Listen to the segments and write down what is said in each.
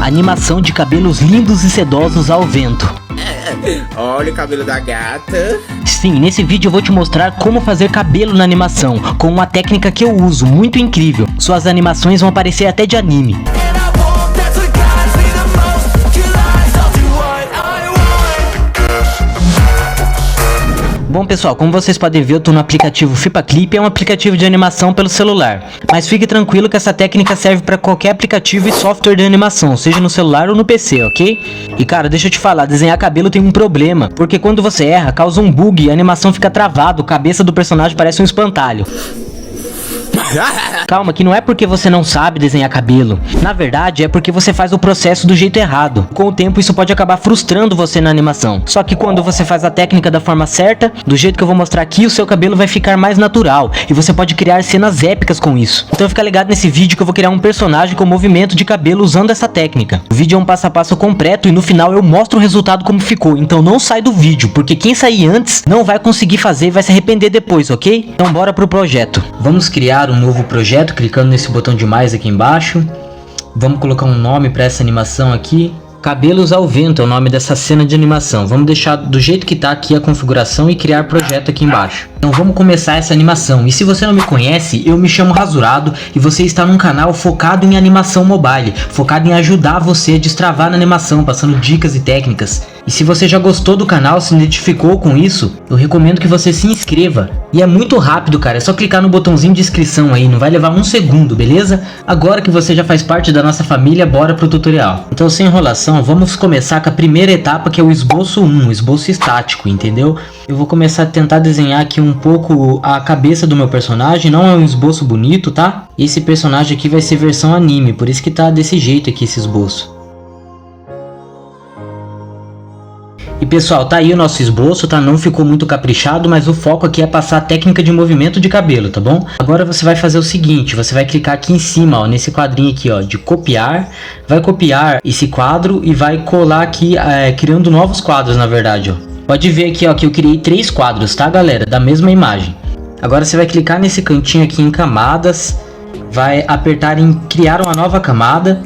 Animação de cabelos lindos e sedosos ao vento. Olha o cabelo da gata. Sim, nesse vídeo eu vou te mostrar como fazer cabelo na animação, com uma técnica que eu uso, muito incrível. Suas animações vão parecer até de anime. Bom pessoal, como vocês podem ver, eu tô no aplicativo FlipaClip, é um aplicativo de animação pelo celular. Mas fique tranquilo que essa técnica serve para qualquer aplicativo e software de animação, seja no celular ou no PC, ok? E cara, deixa eu te falar, desenhar cabelo tem um problema, porque quando você erra, causa um bug e a animação fica travada, a cabeça do personagem parece um espantalho. Calma, que não é porque você não sabe desenhar cabelo. Na verdade, é porque você faz o processo do jeito errado. Com o tempo, isso pode acabar frustrando você na animação. Só que quando você faz a técnica da forma certa, do jeito que eu vou mostrar aqui, o seu cabelo vai ficar mais natural. E você pode criar cenas épicas com isso. Então fica ligado nesse vídeo que eu vou criar um personagem com movimento de cabelo usando essa técnica. O vídeo é um passo a passo completo e no final eu mostro o resultado como ficou. Então não sai do vídeo, porque quem sair antes não vai conseguir fazer e vai se arrepender depois, ok? Então bora pro projeto. Vamos criar um novo projeto, clicando nesse botão de mais aqui embaixo. Vamos colocar um nome para essa animação aqui. Cabelos ao vento é o nome dessa cena de animação. Vamos deixar do jeito que está aqui a configuração e criar projeto aqui embaixo. Então vamos começar essa animação. E se você não me conhece, eu me chamo Rasurado e você está num canal focado em animação mobile, focado em ajudar você a destravar na animação, passando dicas e técnicas. E se você já gostou do canal, se identificou com isso, eu recomendo que você se inscreva. E é muito rápido, cara, é só clicar no botãozinho de inscrição aí, não vai levar um segundo, beleza? Agora que você já faz parte da nossa família, bora pro tutorial. Então sem enrolação, vamos começar com a primeira etapa, que é o esboço 1, o esboço estático, entendeu? Eu vou começar a tentar desenhar aqui um pouco a cabeça do meu personagem, não é um esboço bonito, tá? Esse personagem aqui vai ser versão anime, por isso que tá desse jeito aqui esse esboço. E pessoal, tá aí o nosso esboço, tá? Não ficou muito caprichado, mas o foco aqui é passar a técnica de movimento de cabelo, tá bom? Agora você vai fazer o seguinte, você vai clicar aqui em cima, ó, nesse quadrinho aqui, ó, de copiar. Vai copiar esse quadro e vai colar aqui, criando novos quadros, na verdade, ó. Pode ver aqui, ó, que eu criei 3 quadros, tá, galera? Da mesma imagem. Agora você vai clicar nesse cantinho aqui em camadas, vai apertar em criar uma nova camada.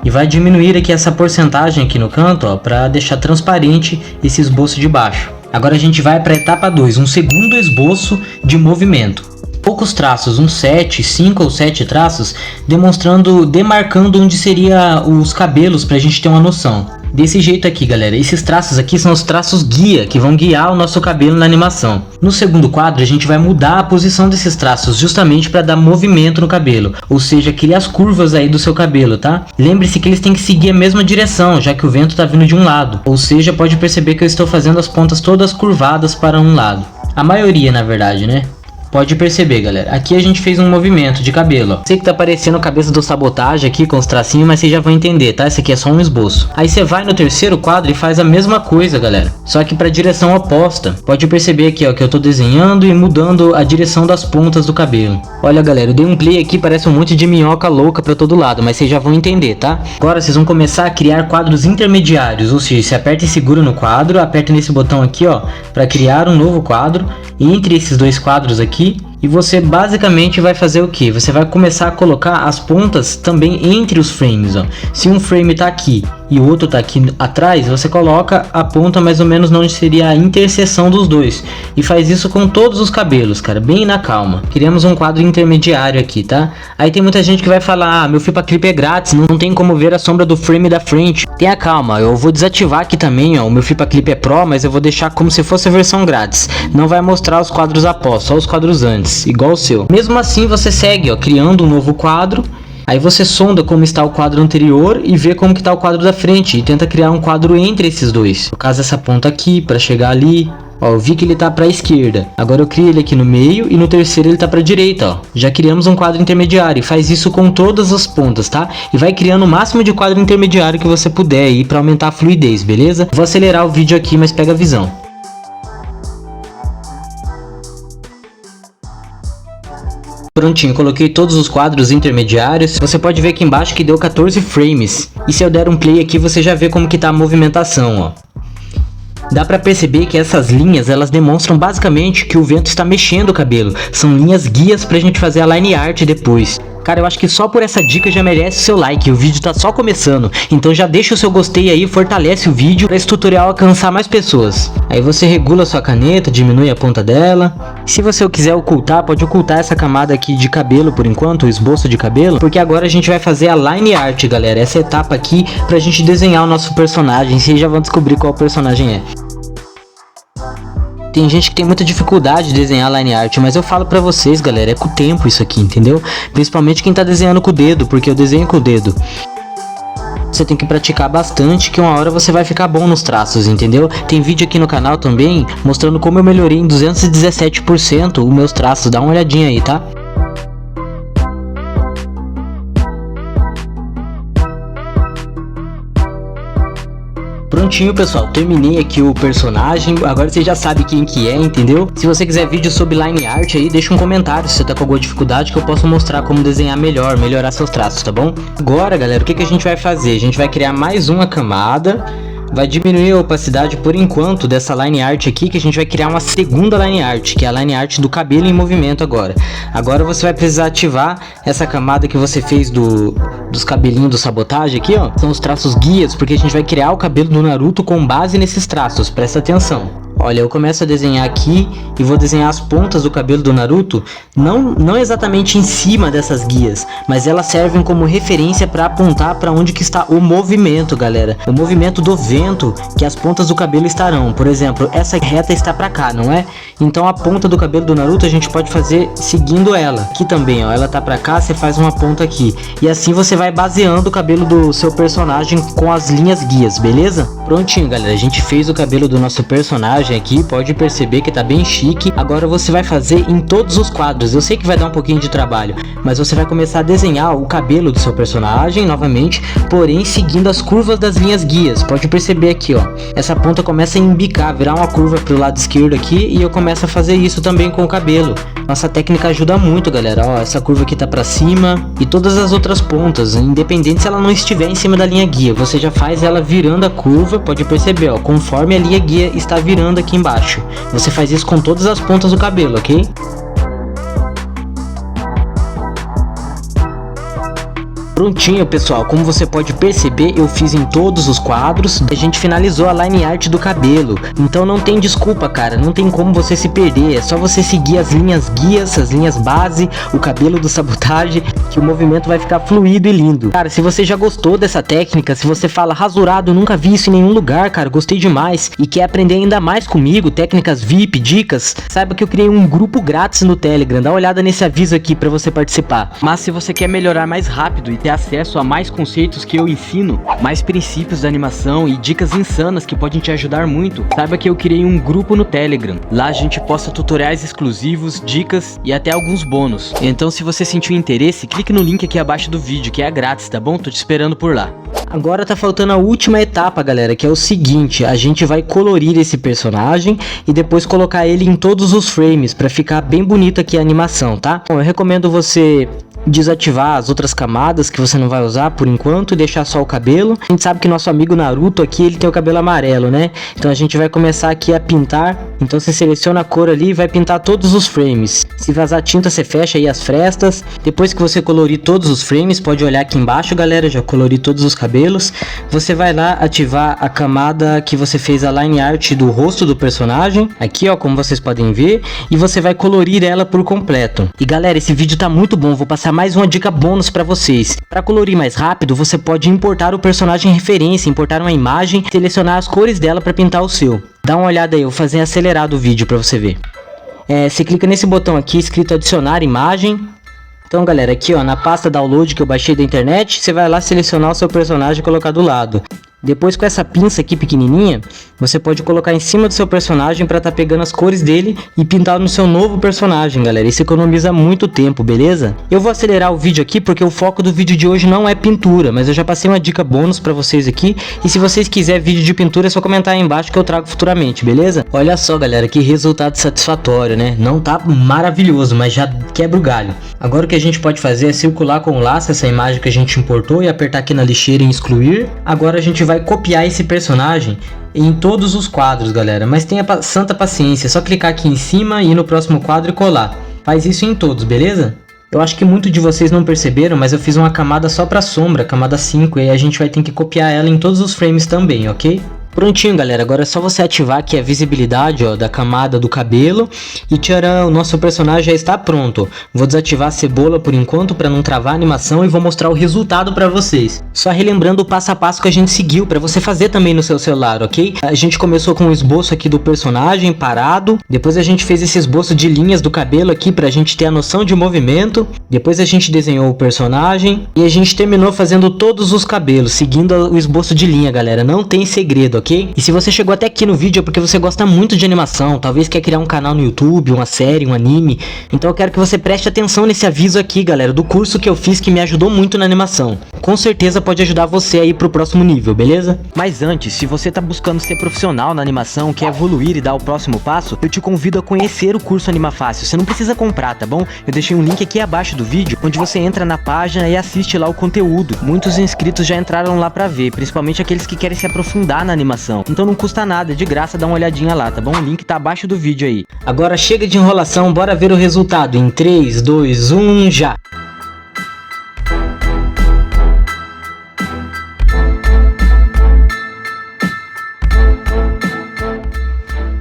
E vai diminuir aqui essa porcentagem aqui no canto, ó, para deixar transparente esse esboço de baixo. Agora a gente vai para a etapa 2, um segundo esboço de movimento. Poucos traços, uns 5 ou 7 traços, demarcando onde seria os cabelos para a gente ter uma noção. Desse jeito aqui, galera, esses traços aqui são os traços guia, que vão guiar o nosso cabelo na animação. No segundo quadro, a gente vai mudar a posição desses traços, justamente para dar movimento no cabelo, ou seja, criar as curvas aí do seu cabelo, tá? Lembre-se que eles têm que seguir a mesma direção, já que o vento tá vindo de um lado, ou seja, pode perceber que eu estou fazendo as pontas todas curvadas para um lado. A maioria, na verdade, né? Pode perceber, galera, aqui a gente fez um movimento de cabelo, ó. Sei que tá parecendo a cabeça do Sabotagem aqui com os tracinhos, mas vocês já vão entender, tá? Esse aqui é só um esboço. Aí você vai no terceiro quadro e faz a mesma coisa, galera, só que pra direção oposta. Pode perceber aqui, ó, que eu tô desenhando e mudando a direção das pontas do cabelo. Olha, galera, eu dei um play aqui, parece um monte de minhoca louca pra todo lado, mas vocês já vão entender, tá? Agora vocês vão começar a criar quadros intermediários, ou seja, você aperta e segura no quadro, aperta nesse botão aqui, ó, pra criar um novo quadro. E entre esses dois quadros aqui, e você basicamente vai fazer o que? Você vai começar a colocar as pontas também entre os frames, ó. Se um frame tá aqui e o outro tá aqui atrás, você coloca a ponta mais ou menos onde seria a interseção dos dois. E faz isso com todos os cabelos, cara, bem na calma. Criamos um quadro intermediário aqui, tá? Aí tem muita gente que vai falar, ah, meu FlipaClip é grátis, não tem como ver a sombra do frame da frente. Tenha calma, eu vou desativar aqui também, ó, o meu FlipaClip é Pro, mas eu vou deixar como se fosse a versão grátis. Não vai mostrar os quadros após, só os quadros antes, igual o seu. Mesmo assim você segue, ó, criando um novo quadro. Aí você sonda como está o quadro anterior e vê como que está o quadro da frente e tenta criar um quadro entre esses dois. No caso, essa ponta aqui para chegar ali. Ó, eu vi que ele tá para a esquerda. Agora eu crio ele aqui no meio e no terceiro ele tá para a direita, ó. Já criamos um quadro intermediário. Faz isso com todas as pontas, tá? E vai criando o máximo de quadro intermediário que você puder aí para aumentar a fluidez, beleza? Vou acelerar o vídeo aqui, mas pega a visão. Prontinho, coloquei todos os quadros intermediários. Você pode ver aqui embaixo que deu 14 frames. E se eu der um play aqui, você já vê como que tá a movimentação, ó. Dá pra perceber que essas linhas, elas demonstram basicamente que o vento está mexendo o cabelo. São linhas guias pra gente fazer a line art depois. Cara, eu acho que só por essa dica já merece o seu like, o vídeo tá só começando. Então já deixa o seu gostei aí, fortalece o vídeo para esse tutorial alcançar mais pessoas. Aí você regula a sua caneta, diminui a ponta dela. Se você quiser ocultar, pode ocultar essa camada aqui de cabelo por enquanto, o esboço de cabelo. Porque agora a gente vai fazer a line art, galera. Essa etapa aqui pra gente desenhar o nosso personagem. Vocês já vão descobrir qual personagem é. Tem gente que tem muita dificuldade de desenhar line art, mas eu falo pra vocês, galera, é com o tempo isso aqui, entendeu? Principalmente quem tá desenhando com o dedo, porque eu desenho com o dedo. Você tem que praticar bastante, que uma hora você vai ficar bom nos traços, entendeu? Tem vídeo aqui no canal também, mostrando como eu melhorei em 217% os meus traços, dá uma olhadinha aí, tá? Prontinho, pessoal, terminei aqui o personagem, agora você já sabe quem que é, entendeu? Se você quiser vídeo sobre line art aí, deixa um comentário se você tá com alguma dificuldade que eu posso mostrar como desenhar melhor, melhorar seus traços, tá bom? Agora, galera, o que a gente vai fazer? A gente vai criar mais uma camada, vai diminuir a opacidade por enquanto dessa line art aqui, que a gente vai criar uma segunda line art, que é a line art do cabelo em movimento agora. Agora você vai precisar ativar essa camada que você fez dos cabelinhos do sabotagem aqui, ó. São os traços guias, porque a gente vai criar o cabelo do Naruto com base nesses traços, presta atenção. Olha, eu começo a desenhar aqui e vou desenhar as pontas do cabelo do Naruto, não exatamente em cima dessas guias, mas elas servem como referência para apontar para onde que está o movimento, galera. O movimento do vento que as pontas do cabelo estarão. Por exemplo, essa reta está para cá, não é? Então a ponta do cabelo do Naruto a gente pode fazer seguindo ela. Aqui também, ó, ela tá para cá, você faz uma ponta aqui. E assim você vai baseando o cabelo do seu personagem com as linhas guias, beleza? Prontinho, galera, a gente fez o cabelo do nosso personagem aqui, pode perceber que tá bem chique. Agora você vai fazer em todos os quadros. Eu sei que vai dar um pouquinho de trabalho, mas você vai começar a desenhar o cabelo do seu personagem novamente, porém seguindo as curvas das linhas guias. Pode perceber aqui, ó, essa ponta começa a embicar, virar uma curva pro lado esquerdo aqui, e eu começo a fazer isso também com o cabelo. Nossa técnica ajuda muito, galera, ó, essa curva aqui tá pra cima, e todas as outras pontas, independente se ela não estiver em cima da linha guia, você já faz ela virando a curva. Pode perceber, ó, conforme a linha guia está virando aqui embaixo. Você faz isso com todas as pontas do cabelo, ok? Prontinho, pessoal, como você pode perceber, eu fiz em todos os quadros. A gente finalizou a line art do cabelo, então não tem desculpa, cara, não tem como você se perder. É só você seguir as linhas guias, as linhas base, o cabelo do sabotagem, que o movimento vai ficar fluido e lindo. Cara, se você já gostou dessa técnica, se você fala rasurado, nunca vi isso em nenhum lugar, cara, gostei demais, e quer aprender ainda mais comigo, técnicas VIP, dicas, saiba que eu criei um grupo grátis no Telegram. Dá uma olhada nesse aviso aqui pra você participar. Mas se você quer melhorar mais rápido e ter acesso a mais conceitos que eu ensino, mais princípios da animação e dicas insanas que podem te ajudar muito, saiba que eu criei um grupo no Telegram. Lá a gente posta tutoriais exclusivos, dicas e até alguns bônus. Então se você sentiu interesse, clique no link aqui abaixo do vídeo, que é grátis, tá bom? Tô te esperando por lá. Agora tá faltando a última etapa, galera, que é o seguinte: a gente vai colorir esse personagem e depois colocar ele em todos os frames para ficar bem bonito aqui a animação, tá? Bom, eu recomendo você desativar as outras camadas que você não vai usar por enquanto e deixar só o cabelo. A gente sabe que nosso amigo Naruto aqui, ele tem o cabelo amarelo, né? Então a gente vai começar aqui a pintar. Então você seleciona a cor ali e vai pintar todos os frames. Se vazar tinta, você fecha aí as frestas. Depois que você colorir todos os frames, pode olhar aqui embaixo, galera, já colori todos os cabelos. Você vai lá ativar a camada que você fez a line art do rosto do personagem, aqui ó, como vocês podem ver, e você vai colorir ela por completo. E galera, esse vídeo tá muito bom, vou passar mais uma dica bônus para vocês. Para colorir mais rápido, você pode importar o personagem em referência, importar uma imagem, selecionar as cores dela para pintar o seu. Dá uma olhada aí, eu vou fazer acelerado o vídeo para você ver. Você clica nesse botão aqui escrito adicionar imagem. Então galera, aqui ó, na pasta download que eu baixei da internet, você vai lá selecionar o seu personagem e colocar do lado. Depois, com essa pinça aqui pequenininha, você pode colocar em cima do seu personagem para estar pegando as cores dele e pintar no seu novo personagem, galera. Isso economiza muito tempo, beleza? Eu vou acelerar o vídeo aqui porque o foco do vídeo de hoje não é pintura, mas eu já passei uma dica bônus para vocês aqui. E se vocês quiserem vídeo de pintura, é só comentar aí embaixo que eu trago futuramente, beleza? Olha só, galera, que resultado satisfatório, né? Não tá maravilhoso, mas já quebra o galho. Agora o que a gente pode fazer é circular com o laço essa imagem que a gente importou e apertar aqui na lixeira em excluir. Agora a gente vai copiar esse personagem em todos os quadros, galera, mas tenha santa paciência, é só clicar aqui em cima e ir no próximo quadro e colar. Faz isso em todos, beleza? Eu acho que muitos de vocês não perceberam, mas eu fiz uma camada só pra sombra, camada 5, e aí a gente vai ter que copiar ela em todos os frames também, ok? Prontinho, galera, agora é só você ativar aqui a visibilidade, ó, da camada do cabelo e tcharam, o nosso personagem já está pronto. Vou desativar a cebola por enquanto para não travar a animação e vou mostrar o resultado para vocês. Só relembrando o passo a passo que a gente seguiu para você fazer também no seu celular, ok? A gente começou com o esboço aqui do personagem parado, depois a gente fez esse esboço de linhas do cabelo aqui pra gente ter a noção de movimento, depois a gente desenhou o personagem e a gente terminou fazendo todos os cabelos, seguindo o esboço de linha, galera, não tem segredo, ok? E se você chegou até aqui no vídeo é porque você gosta muito de animação, talvez quer criar um canal no YouTube, uma série, um anime, então eu quero que você preste atenção nesse aviso aqui, galera, do curso que eu fiz que me ajudou muito na animação. Com certeza pode ajudar você aí pro próximo nível, beleza? Mas antes, se você tá buscando ser profissional na animação, quer evoluir e dar o próximo passo, eu te convido a conhecer o curso Anima Fácil. Você não precisa comprar, tá bom? Eu deixei um link aqui abaixo do vídeo, onde você entra na página e assiste lá o conteúdo. Muitos inscritos já entraram lá pra ver, principalmente aqueles que querem se aprofundar na animação. Então não custa nada, é de graça, dá uma olhadinha lá, tá bom? O link tá abaixo do vídeo aí. Agora chega de enrolação, bora ver o resultado em 3, 2, 1, já!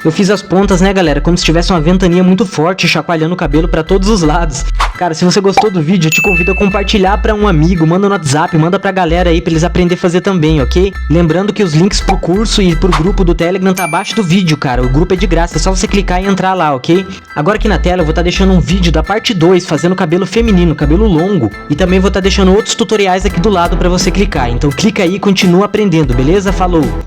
Eu fiz as pontas, né, galera, como se tivesse uma ventania muito forte chacoalhando o cabelo pra todos os lados. Cara, se você gostou do vídeo, eu te convido a compartilhar pra um amigo, manda no WhatsApp, manda pra galera aí pra eles aprenderem a fazer também, ok? Lembrando que os links pro curso e pro grupo do Telegram tá abaixo do vídeo, cara. O grupo é de graça, é só você clicar e entrar lá, ok? Agora aqui na tela eu vou estar deixando um vídeo da parte 2, fazendo cabelo feminino, cabelo longo. E também vou estar deixando outros tutoriais aqui do lado pra você clicar. Então clica aí e continua aprendendo, beleza? Falou!